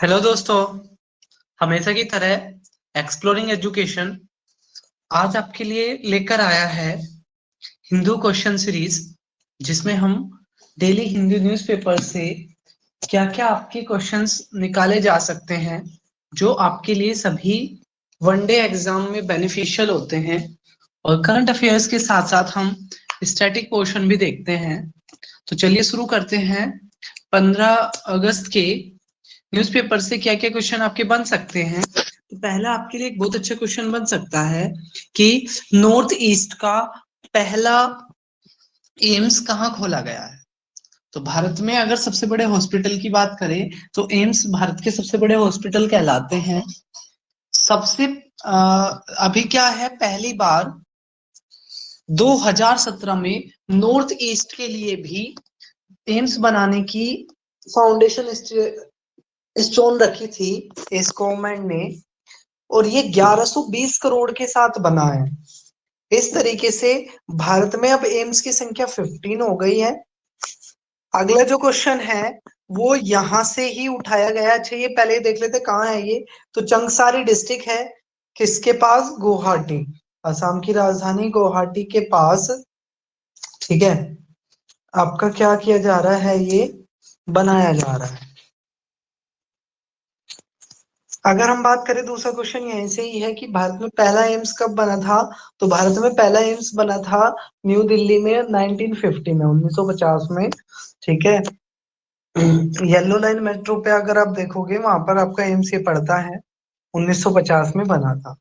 Hello दोस्तों। हमेशा की तरह एक्सप्लोरिंग एजुकेशन आज आपके लिए लेकर आया है हिंदू क्वेश्चन सीरीज, जिसमें हम डेली हिंदू न्यूज़पेपर से क्या क्या आपके क्वेश्चंस निकाले जा सकते हैं जो आपके लिए सभी वनडे एग्जाम में बेनिफिशियल होते हैं। और करंट अफेयर्स के साथ साथ हम स्टैटिक पोर्शन भी देखते हैं। तो चलिए शुरू करते हैं। 15 अगस्त के न्यूज़पेपर से क्या क्या क्वेश्चन आपके बन सकते हैं। तो पहला आपके लिए एक बहुत अच्छा क्वेश्चन बन सकता है कि नॉर्थ ईस्ट का पहला एम्स कहाँ खोला गया है। तो भारत में अगर सबसे बड़े हॉस्पिटल की बात करें तो एम्स भारत के सबसे बड़े हॉस्पिटल कहलाते हैं। सबसे अभी क्या है, पहली बार 2017 में नॉर्थ ईस्ट के लिए भी एम्स बनाने की फाउंडेशन स्टोन रखी थी इस गवर्नमेंट ने, और ये 1120 करोड़ के साथ बना है। इस तरीके से भारत में अब एम्स की संख्या 15 हो गई है। अगला जो क्वेश्चन है वो यहां से ही उठाया गया। अच्छा, ये पहले देख लेते कहाँ है ये। तो चंगसारी डिस्ट्रिक्ट है किसके पास? गुवाहाटी, असम की राजधानी गुवाहाटी के पास। ठीक है, आपका क्या किया जा रहा है, ये बनाया जा रहा है। अगर हम बात करें, दूसरा क्वेश्चन यहीं से ही है कि भारत में पहला एम्स कब बना था। तो भारत में पहला एम्स बना था न्यू दिल्ली में 1950 में, 1950 में। ठीक है, येलो लाइन मेट्रो पे अगर आप देखोगे वहां पर आपका एम्स ये पड़ता है, 1950 में बना था।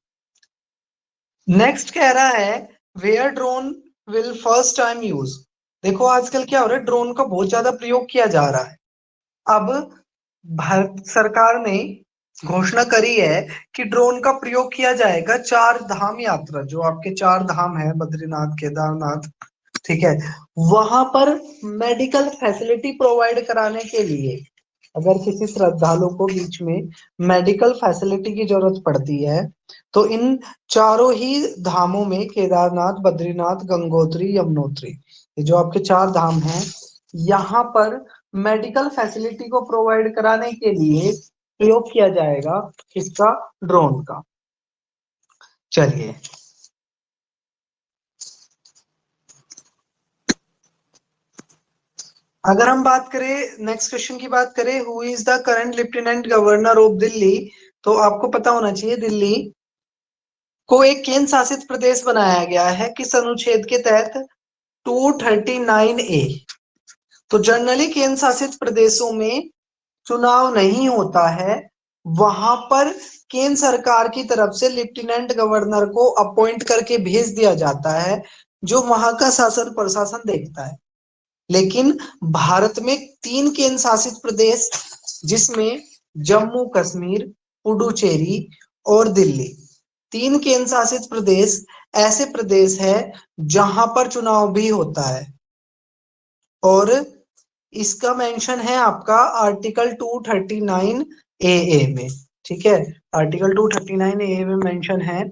नेक्स्ट कह रहा है where drone will first time use. देखो आजकल क्या हो रहा है, ड्रोन का बहुत ज्यादा प्रयोग किया जा रहा है। अब भारत सरकार ने घोषणा करी है कि ड्रोन का प्रयोग किया जाएगा चार धाम यात्रा, जो आपके चार धाम है, बद्रीनाथ, केदारनाथ, ठीक है, वहां पर मेडिकल फैसिलिटी प्रोवाइड कराने के लिए। अगर किसी श्रद्धालु को बीच में मेडिकल फैसिलिटी की जरूरत पड़ती है तो इन चारों ही धामों में, केदारनाथ, बद्रीनाथ, गंगोत्री, यमुनोत्री, ये जो आपके चार धाम हैं, यहाँ पर मेडिकल फैसिलिटी को प्रोवाइड कराने के लिए प्रयोग किया जाएगा किसका? ड्रोन का। चलिए, अगर हम बात करें, नेक्स्ट क्वेश्चन की बात करें, who is the current lieutenant governor of Delhi. तो आपको पता होना चाहिए दिल्ली को एक केंद्र शासित प्रदेश बनाया गया है किस अनुच्छेद के तहत? 239A। तो जनरली केंद्र शासित प्रदेशों में चुनाव नहीं होता है, वहां पर केंद्र सरकार की तरफ से लेफ्टिनेंट गवर्नर को अपॉइंट करके भेज दिया जाता है, जो वहां का शासन प्रशासन देखता है। लेकिन भारत में 3 केंद्र शासित प्रदेश, जिसमें जम्मू कश्मीर, पुडुचेरी और दिल्ली, 3 केंद्र शासित प्रदेश ऐसे प्रदेश है जहां पर चुनाव भी होता है। और इसका मेंशन है आपका आर्टिकल 239AA में। ठीक है, आर्टिकल 239AA में मेंशन है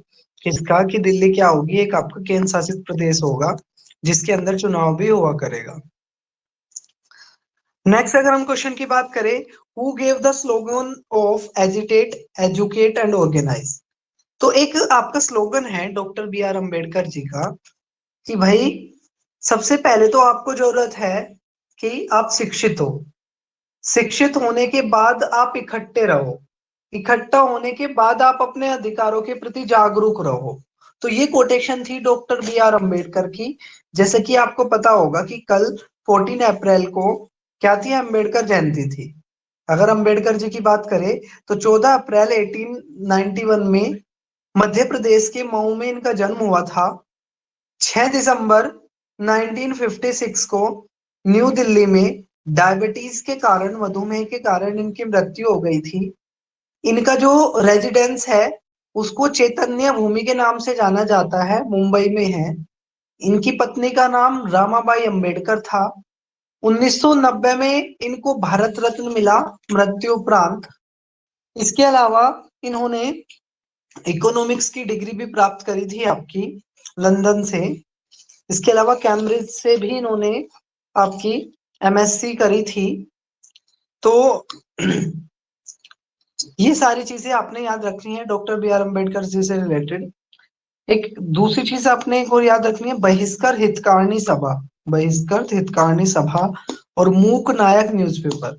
किसका, कि दिल्ली क्या होगी, एक आपका केंद्र शासित प्रदेश होगा जिसके अंदर चुनाव भी हुआ करेगा। नेक्स्ट अगर हम क्वेश्चन की बात करें, who gave the slogan of agitate, educate and organise. तो एक आपका स्लोगन है doctor B R Ambedkar ji का कि भाई सबसे पहले तो आपको जरूरत है कि आप शिक्षित हो, शिक्षित होने के बाद आप इकट्ठे रहो, इकट्ठा होने के बाद आप अपने अधिकारों के प्रति जागरूक रहो। तो ये कोटेशन थी डॉक्टर बी आर अम्बेडकर की। जैसे कि आपको पता होगा कि कल 14 अप्रैल को क्या थी? अम्बेडकर जयंती थी। अगर अम्बेडकर जी की बात करें तो 14 अप्रैल 1891 में मध्य प्रदेश के मऊ में इनका जन्म हुआ था। 6 दिसंबर 1956 को न्यू दिल्ली में डायबिटीज के कारण, मधुमेह के कारण इनकी मृत्यु हो गई थी। इनका जो रेजिडेंस है उसको चैतन्य भूमि के नाम से जाना जाता है, मुंबई में है। इनकी पत्नी का नाम रामाबाई अंबेडकर था। 1990 में इनको भारत रत्न मिला मृत्यु उपरांत। इसके अलावा इन्होंने इकोनॉमिक्स की डिग्री भी प्राप्त करी थी आपकी लंदन से। इसके अलावा कैम्ब्रिज से भी इन्होंने आपकी एमएससी करी थी। तो ये सारी चीजें आपने याद रखनी है doctor B R Ambedkar ji से रिलेटेड। एक दूसरी चीज आपने एक और याद रखनी है, बहिष्कृत हितकारिणी सभा, बहिष्कृत हितकारिणी सभा और मूक नायक न्यूज़पेपर।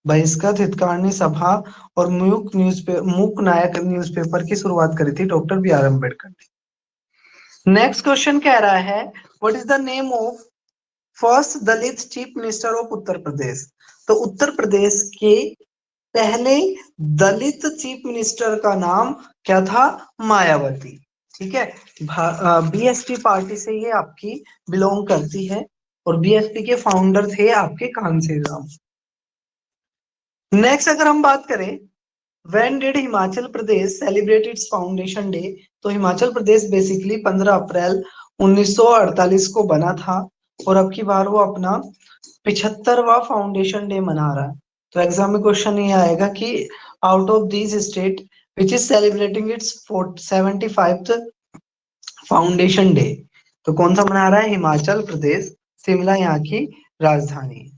बहिष्कृत हितकारिणी सभा और मूक नायक न्यूज़पेपर की शुरुआत करी थी डॉक्टर बी आर अम्बेडकर ने। नेक्स्ट क्वेश्चन कह रहा है, what is the name of first Dalit chief minister of Uttar Pradesh. तो उत्तर प्रदेश के पहले दलित चीफ मिनिस्टर का नाम क्या था, मायावती। ठीक है, बीएसपी पार्टी से ये आपकी बिलोंग करती है और बीएसपी के फाउंडर थे आपके कानसी राम। नेक्स्ट अगर हम बात करें, when did Himachal Pradesh celebrate it's foundation day. तो हिमाचल प्रदेश बेसिकली 15 अप्रैल 1948 को बना था और अब की बार वो अपना 75वां फाउंडेशन डे मना रहा है। तो एग्जाम में क्वेश्चन ये आएगा कि out of these state which is celebrating it's 75th foundation day, तो कौन सा मना रहा है, हिमाचल प्रदेश, शिमला यहाँ की राजधानी है।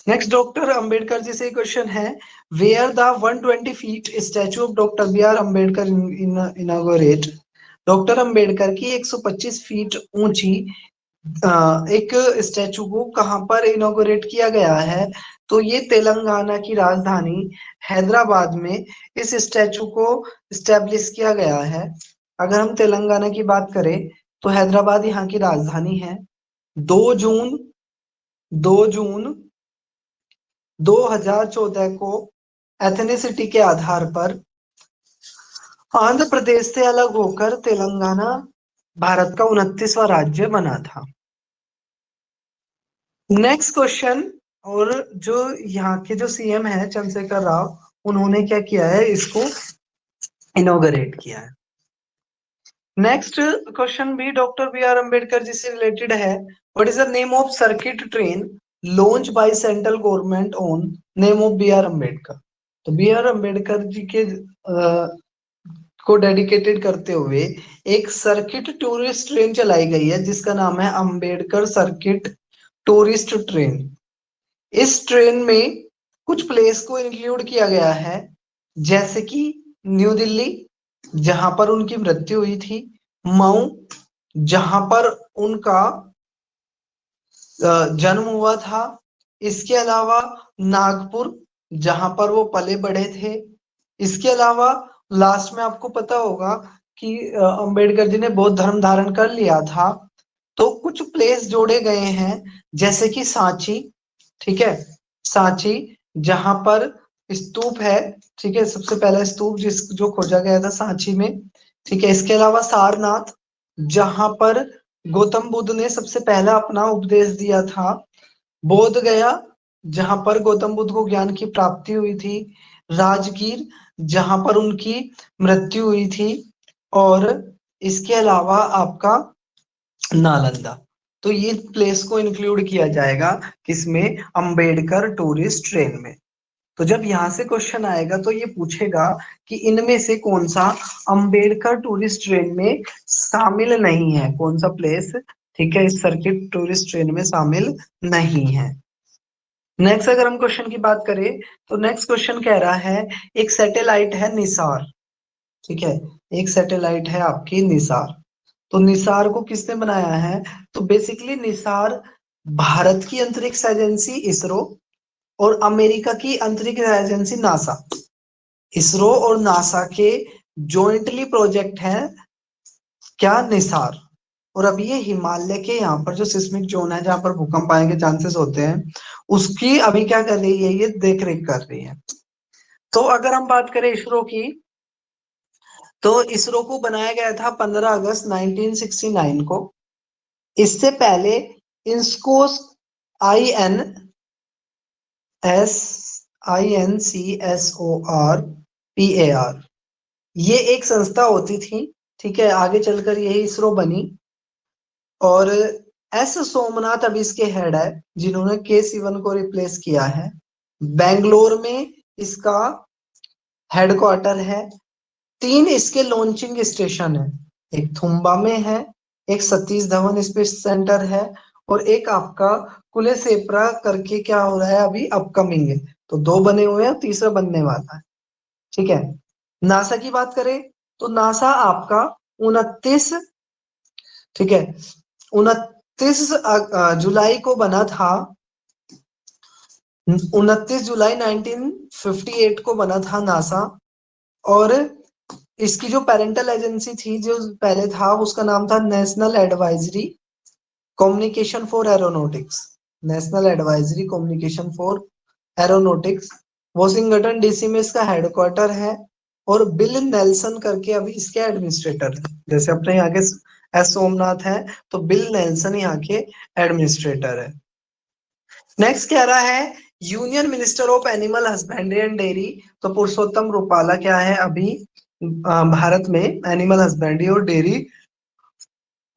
नेक्स्ट डॉक्टर अंबेडकर जी से क्वेश्चन है, where the 120 feet statue of doctor B R Ambedkar inaugurate. Doctor Ambedkar की 125 फीट ऊंची एक स्टैचू को कहां पर इनॉग्रेट किया गया है। तो ये तेलंगाना की राजधानी हैदराबाद में इस स्टैचू को स्टैब्लिश किया गया है। अगर हम तेलंगाना की बात करें तो हैदराबाद यहाँ की राजधानी है। 2 जून 2 जून 2014 को एथनिसिटी के आधार पर आंध्र प्रदेश से अलग होकर तेलंगाना भारत का 29वां राज्य बना था। नेक्स्ट क्वेश्चन, और जो यहाँ के जो सीएम है चंद्रशेखर राव, उन्होंने क्या किया है, इसको इनॉग्रेट किया है। नेक्स्ट क्वेश्चन भी doctor B R Ambedkar ji से रिलेटेड है, what is the name of circuit train launch by central government on name of B R Ambedkar. तो बी आर अम्बेडकर जी के को डेडिकेटेड करते हुए एक सर्किट टूरिस्ट ट्रेन चलाई गई है जिसका नाम है अम्बेडकर सर्किट टूरिस्ट ट्रेन। इस ट्रेन में कुछ प्लेस को इंक्लूड किया गया है, जैसे कि न्यू दिल्ली जहां पर उनकी मृत्यु हुई थी, मऊ जहां पर उनका जन्म हुआ था, इसके अलावा नागपुर जहां पर वो पले बढ़े थे, इसके अलावा लास्ट में आपको पता होगा कि अंबेडकर जी ने बौद्ध धर्म धारण कर लिया था। तो कुछ प्लेस जोड़े गए हैं जैसे कि सांची, ठीक है, सांची जहां पर स्तूप है, ठीक है, सबसे पहला स्तूप जो खोजा गया था सांची में, ठीक है। इसके अलावा सारनाथ जहां पर गौतम बुद्ध ने सबसे पहला अपना उपदेश दिया था, बोध गया जहां पर गौतम बुद्ध को ज्ञान की प्राप्ति हुई थी, राजगीर जहां पर उनकी मृत्यु हुई थी, और इसके अलावा आपका नालंदा। तो ये प्लेस को इंक्लूड किया जाएगा किसमें, अंबेडकर टूरिस्ट ट्रेन में। तो जब यहाँ से क्वेश्चन आएगा तो ये पूछेगा कि इनमें से कौन सा अंबेडकर टूरिस्ट ट्रेन में शामिल नहीं है, कौन सा प्लेस, ठीक है, इस सर्किट टूरिस्ट ट्रेन में शामिल नहीं है। नेक्स्ट अगर हम क्वेश्चन की बात करें तो नेक्स्ट क्वेश्चन कह रहा है, एक सैटेलाइट है निसार, ठीक है, एक सैटेलाइट है आपकी निसार। तो निसार को किसने बनाया है, तो बेसिकली निसार भारत की अंतरिक्ष एजेंसी इसरो और अमेरिका की अंतरिक्ष एजेंसी नासा, इसरो और नासा के जॉइंटली प्रोजेक्ट है क्या, निसार। और अब ये हिमालय के यहाँ पर जो सिस्मिक जोन है जहां पर भूकंप आने के चांसेस होते हैं, उसकी अभी क्या कर रही है, ये देख रेख कर रही है। तो अगर हम बात करें इसरो की, तो इसरो को बनाया गया था 15 अगस्त 1969 को। इससे पहले इंस्कोस आई एन एस INCSORPAR ये एक संस्था होती थी, ठीक है, आगे चलकर यही इसरो बनी। और एस सोमनाथ अभी इसके हेड है जिन्होंने के सिवन को रिप्लेस किया है। बेंगलोर में इसका हेडक्वार्टर है। 3 इसके लॉन्चिंग स्टेशन है, एक थुम्बा में है, एक सतीश धवन स्पेस सेंटर है, और एक आपका कुलेसेपरा करके क्या हो रहा है अभी अपकमिंग है। तो 2 बने हुए हैं, तीसरा बनने वाला है। ठीक है। नासा की बात करें तो नासा आपका 29, ठीक है, 29 जुलाई को बना था। 29 जुलाई 1958 को बना था नासा। और इसकी जो पेरेंटल एजेंसी थी, जो पहले था, उसका नाम था national advisory communication for aeronautics. National advisory communication for aeronautics. Washington DC में इसका हेडक्वार्टर है। और बिल नेल्सन करके अभी इसके एडमिनिस्ट्रेटर है। जैसे अपने यहाँ के एस सोमनाथ है, तो बिल नेल्सन यहाँ के एडमिनिस्ट्रेटर है। नेक्स्ट कह रहा है union minister of animal husbandry and dairy. तो पुरुषोत्तम रूपाला क्या है अभी भारत में एनिमल हस्बेंड्री और डेयरी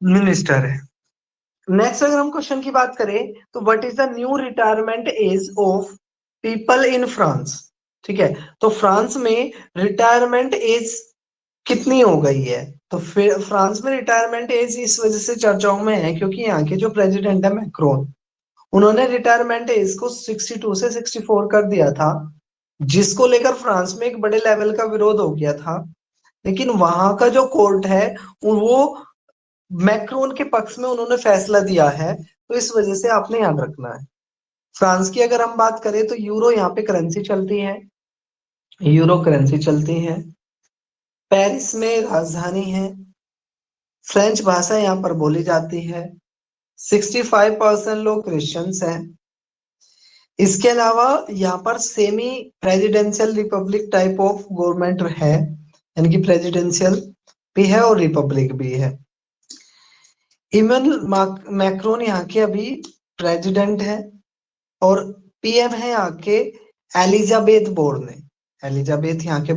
मिनिस्टर है। नेक्स्ट अगर हम क्वेश्चन की बात करें तो what is the new retirement age of people in France. ठीक है, तो फ्रांस में रिटायरमेंट एज कितनी हो गई है। तो फिर फ्रांस में रिटायरमेंट एज इस वजह से चर्चाओं में है क्योंकि यहाँ के जो प्रेसिडेंट है मैक्रोन, उन्होंने रिटायरमेंट एज को 62 से 64 कर दिया था, जिसको लेकर फ्रांस में एक बड़े लेवल का विरोध हो गया था। लेकिन वहां का जो कोर्ट है वो मैक्रोन के पक्ष में उन्होंने फैसला दिया है, तो इस वजह से आपने याद रखना है। फ्रांस की अगर हम बात करें तो यूरो यहाँ पे करेंसी चलती है, यूरो करेंसी चलती है। पेरिस में राजधानी है। फ्रेंच भाषा यहाँ पर बोली जाती है। 65% लोग क्रिश्चियंस हैं। इसके अलावा यहाँ पर semi presidential Republic type of government है, यानी कि प्रेसिडेंशियल भी है और रिपब्लिक भी है। इमैनुअल मैक्रोन यहाँ के अभी प्रेसिडेंट है और पीएम है यहाँ के एलिजाबेथ बोर्न ने। एलिजाबेथ यहाँ के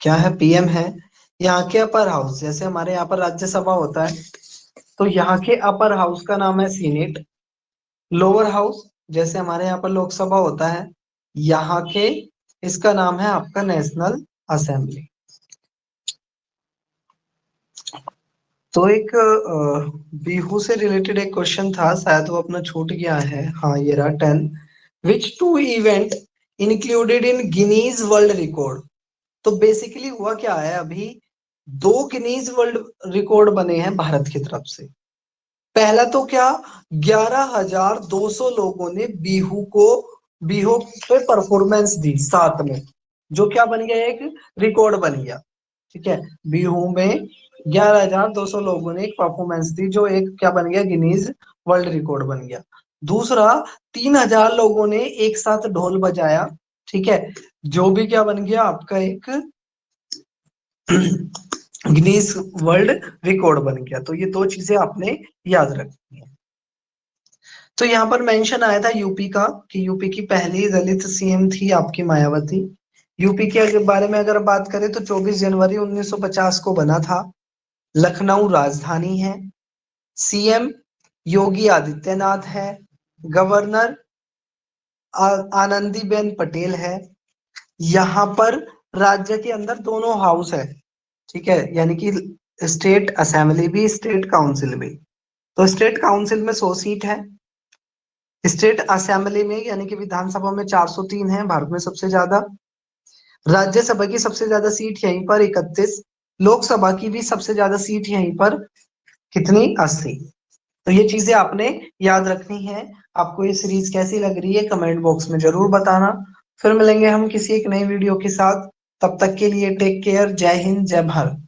क्या है, पीएम है। यहाँ के अपर हाउस, जैसे हमारे यहाँ पर राज्यसभा होता है, तो यहाँ के अपर हाउस का नाम है सीनेट। लोअर हाउस जैसे हमारे यहाँ पर लोकसभा होता है, यहाँ के इसका नाम है आपका नेशनल असेंबली। तो एक बिहू से रिलेटेड एक क्वेश्चन था, शायद वो अपना छूट गया है। हाँ ये रहा 10। Which two event included in Guinness world record. तो बेसिकली हुआ क्या है, अभी 2 गिनीज वर्ल्ड रिकॉर्ड बने हैं भारत की तरफ से। पहला तो क्या, 11,200 लोगों ने बिहू पे परफॉर्मेंस दी साथ में, जो क्या बन गया, एक रिकॉर्ड बन गया। ठीक है, बिहू में 11,200 लोगों ने एक परफॉर्मेंस दी, जो एक क्या बन गया, गिनीज वर्ल्ड रिकॉर्ड बन गया। दूसरा, 3,000 लोगों ने एक साथ ढोल बजाया। ठीक है, जो भी क्या बन गया आपका एक गिनीज वर्ल्ड रिकॉर्ड बन गया। तो ये 2 चीजें आपने याद रखनी है। तो यहाँ पर मेंशन आया था यूपी का, कि यूपी की पहली दलित सीएम थी आपकी मायावती। यूपी के बारे में अगर बात करें तो 24 जनवरी 1950 को बना था। लखनऊ राजधानी है। सीएम योगी आदित्यनाथ है। गवर्नर आनंदीबेन पटेल है। यहाँ पर राज्य के अंदर दोनों हाउस है। ठीक है, यानी कि स्टेट असेंबली भी, स्टेट काउंसिल भी। तो स्टेट काउंसिल में 100 सीट है। स्टेट असेंबली में यानी कि विधानसभा में 403 है, भारत में सबसे ज्यादा। राज्यसभा की सबसे ज्यादा सीट यहीं पर 31। लोकसभा की भी सबसे ज्यादा सीट यहीं पर कितनी, 80। तो ये चीजें आपने याद रखनी है। आपको ये सीरीज कैसी लग रही है कमेंट बॉक्स में जरूर बताना। फिर मिलेंगे हम किसी एक नई वीडियो के साथ। तब तक के लिए टेक केयर। जय हिंद, जय भारत।